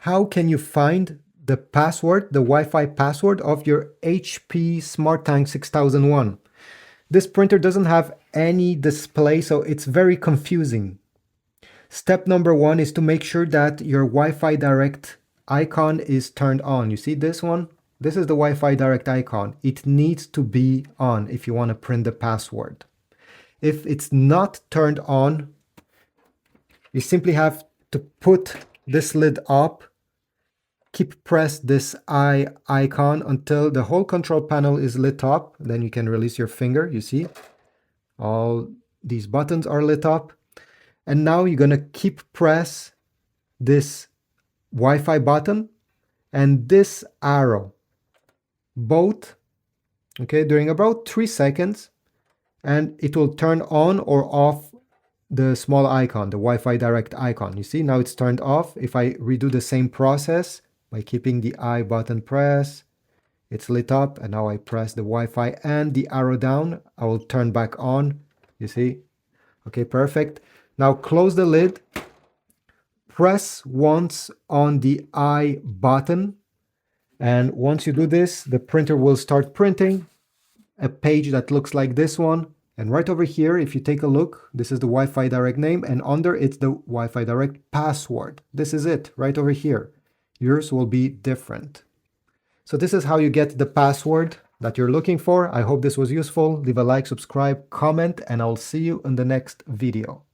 how can you find the password, the Wi-Fi password of your HP SmartTank 6001. This printer doesn't have any display, so it's very confusing. Step number one is to make sure that your Wi-Fi Direct icon is turned on. You see this one? This is the Wi-Fi Direct icon. It needs to be on if you want to print the password. If it's not turned on, you simply have to put this lid up, keep press this eye icon until the whole control panel is lit up. Then you can release your finger. You see, all these buttons are lit up. And now you're going to keep press this Wi-Fi button and this arrow, both, okay, during about 3 seconds, and it will turn on or off the small icon, the Wi-Fi Direct icon. You see, now it's turned off. If I redo the same process by keeping the I button press, it's lit up, and now I press the Wi-Fi and the arrow down, I will turn back on. You see? Okay, perfect. Now close the lid, press once on the I button, and once you do this, the printer will start printing a page that looks like this one. And right over here, if you take a look, this is the Wi-Fi Direct name, and under it's the Wi-Fi Direct password. This is it, right over here. Yours will be different. So this is how you get the password that you're looking for. I hope this was useful. Leave a like, subscribe, comment, and I'll see you in the next video.